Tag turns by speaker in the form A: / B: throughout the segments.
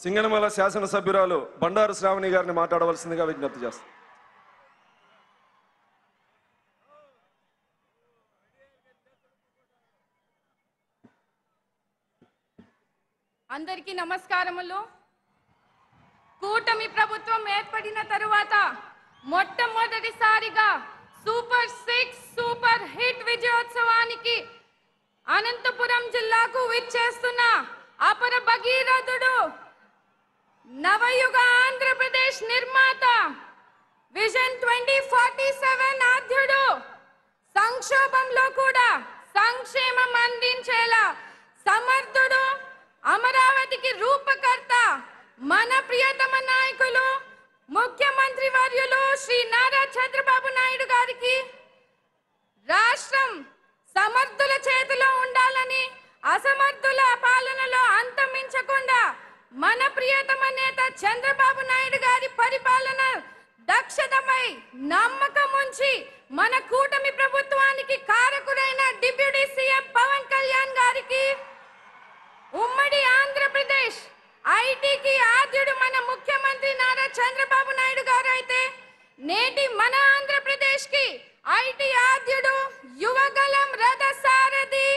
A: సింగనమల శాసనసభ్యురాలు బండారు శ్రావణి గారిని మాట్లాడవలసిందిగా విజ్ఞప్తి చేస్తాం.
B: అందరికీ నమస్కారములు. కూటమి ప్రభుత్వం ఏర్పడిన తరువాత మొట్టమొదటిసారిగా సూపర్ 6 సూపర్ హిట్ విజయోత్సవానికి అనంతపురం జిల్లాకు విచ్చేస్తున్న అపర భగీరథుడు, నవయుగ ఆంధ్రప్రదేశ్ నిర్మాత, విజన్ 2047 ఆద్యుడు, సంక్షోభంలో కూడా సంక్షేమం అందించేలా సమర్థుడు, అమరావతికి రూపకర్త, మన ప్రియతమ నాయకులు ముఖ్యమంత్రి వర్యులు శ్రీ నారా చంద్రబాబు నాయుడు గారికి రాష్ట్రం సమర్థుల చేతిలో ఉండాలని, అసమర్థుల పాలనలో అంతమించకుండా మన ప్రియతమ నేత చంద్రబాబు నాయుడు గారి పరిపాలన దక్షతపై నమ్మకం ఉంచి మన కూటమి ప్రభుత్వానికి కారకుడైన డిప్యూటీ సీఎం పవన్ కళ్యాణ్ గారికి, ఉమ్మడి ఆంధ్రప్రదేశ్ ఐటీకి ఆద్యుడు మన ముఖ్యమంత్రి నారా చంద్రబాబు నాయుడు గారు అయితే, నేటి మన ఆంధ్రప్రదేశ్ కి ఐటీ ఆద్యుడు, యువగలం రథ సారథి,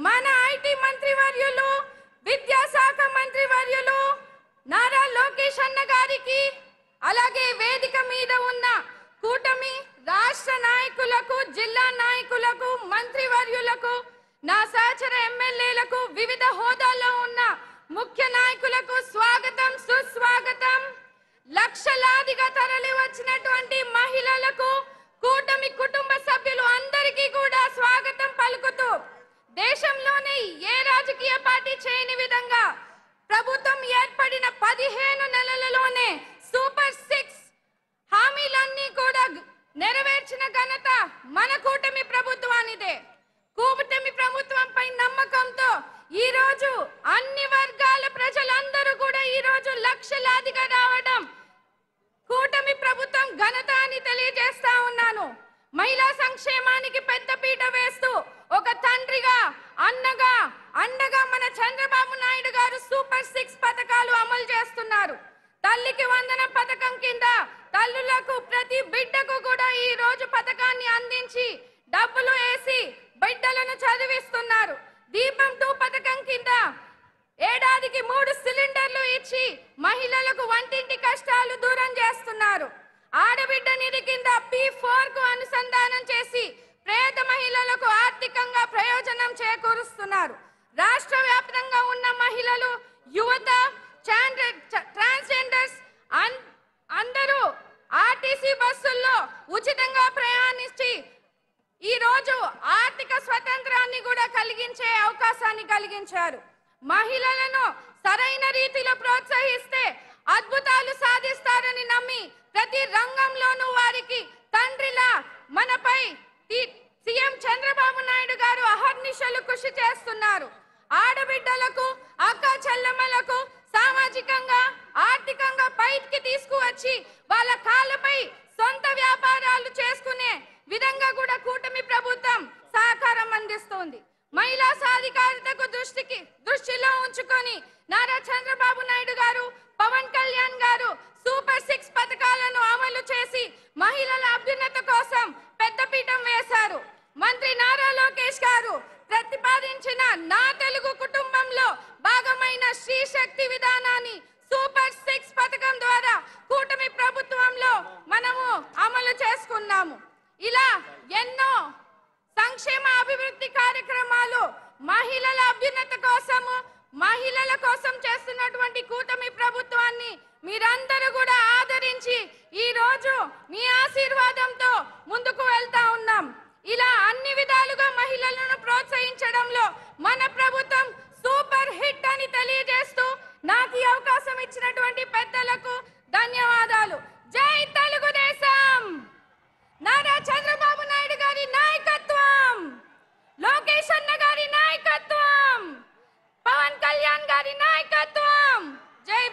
B: మన ఐటీ మంత్రి వర్యులు, విద్యాశాఖ మంత్రి వర్యులు నారా లోకేష్ అన్న గారికి, అలాగే వేదిక మీద ఉన్న కూటమి రాష్ట్ర నాయకులకు, జిల్లా నాయకులకు, మంత్రి వర్యులకు, నా సహచర ఎమ్మెల్యేలకు, వివిధ హోదాల్లో ఉన్న ముఖ్య నాయకులకు స్వాగతం, సుస్వాగతం. లక్షలాదిగా తరలి వచ్చినటువంటి మహిళలకు, కూటమి కుటుంబ సభ్యులు అందరికీ కూడా స్వాగతం పలుకుతూ, దేశంలోనే ఏ రాజకీయ పార్టీ చేయని విధంగా ప్రభుత్వం ఏర్పడిన 15 నెలలలోనే సూపర్ 6 హామీలన్నీ కూడా నెరవేర్చిన ఘనత మన కూటమి ప్రభుత్వానిదే. కూటమి ప్రభుత్వంపై నమ్మకంతో ఈ రోజు అన్ని వర్గాల ప్రజలందరూ కూడా ఈ రోజు లక్షలాదిగా రావడం కూటమి ప్రభుత్వం ఘనత అని తెలియజేస్తా ఉన్నాను. మహిళా సంక్షేమానికి పెద్దపీట వేస్తూ ఒక తండ్రిగా, అన్నగా, అండగా మన చంద్రబాబు నాయుడు గారు సూపర్ 6 పథకాలు అమలు చేస్తున్నారు. తల్లికి వందనం పథకం కింద తల్లులకు, ప్రతి బిడ్డకు కూడా ఈ రోజు పథకాన్ని అందించి డబ్బులు వేసి బిడ్డలను చదివిస్తున్నారు. దీపం 2 పథకం కింద ఏడాదికి 3 సిలిండర్లు ఇచ్చి మహిళలకు వంటింటి కష్టాలు దూరం చేస్తున్నారు. ఆడబిడ్డ నిధి కింద P4 కు అనుసంధానం చేసి పేద మహిళలకు ఆర్థికంగా ప్రయోజనం చేకూరుస్తున్నారు. రాష్ట్ర వ్యాప్తంగా ఉన్న మహిళలు, యువత, ట్రాన్స్జెండర్స్ అందరూ ఆర్టీసీ బస్సుల్లో ఉచితంగా ప్రయాణించి ఈ రోజు ఆర్థిక స్వతంత్రాన్ని కూడా కలిగించే అవకాశాన్ని కలిగించారు. మహిళలను సరైన రీతిలో ప్రోత్సహిస్తే అద్భుతాలు సాధిస్తారని నమ్మి ప్రతి రంగంలోనూ వారికి తండ్రిలా మనపై సీఎం చంద్రబాబు నాయుడు గారు అహర్నిశలు కృషి చేస్తున్నారు. ఆడబిడ్డలకు, అక్క చెల్లెమ్మలకు సామాజికంగా, ఆర్థికంగా పైకి తీసుకువచ్చి వాళ్ళ కాళ్ళపై సొంత వ్యాపారాలు చేసుకునే విధంగా కూడా కూటమి ప్రభుత్వం సహకారం అందిస్తుంది. మహిళా సాధికారతకు దృష్టిలో ఉంచుకొని నారా చంద్రబాబు నాయుడు గారు, పవన్ కళ్యాణ్ గారు సూపర్ 6 పథకాలను అమలు చేసి మహిళల అభ్యున్నత కోసం పెద్దపీఠం వేశారు. మంత్రి నారా లోకేష్ గారు ప్రతిపాదించిన నా తెలుగు కుటుంబంలో భాగమైన శ్రీ శక్తి విధానాన్ని సూపర్ 6 పథకం ద్వారా కూటమి ప్రభుత్వంలో మనము అమలు చేసుకున్నాము. ఇలా ఎన్నో సంక్షేమ అభివృద్ధి కార్యక్రమాలు మహిళల అభ్యున్నత కోసము, మహిళల కోసం చేస్తున్నటువంటి కూటమి ప్రభుత్వాన్ని మీరందరూ కూడా ఆదరించి ఈ రోజు మీ ఆశీర్వాదంతో ముందుకు వెళ్తా ఉన్నాం. ఇలా అన్ని విధాలుగా మహిళలను ప్రోత్సహించడంలో మన ప్రభుత్వం సూపర్ హిట్ అని తెలియజేస్తూ నాకు ఈ అవకాశం ఇచ్చినటువంటి పెద్దలకు ధన్యవాదాలు. జై తెలుగుదేశం! నారా చంద్రబాబు నాయుడు గారి నాయకత్వం, లోకేష్ అన్న గారి నాయకత్వం, పవన్ కళ్యాణ్ గారి నాయకత్వం. జై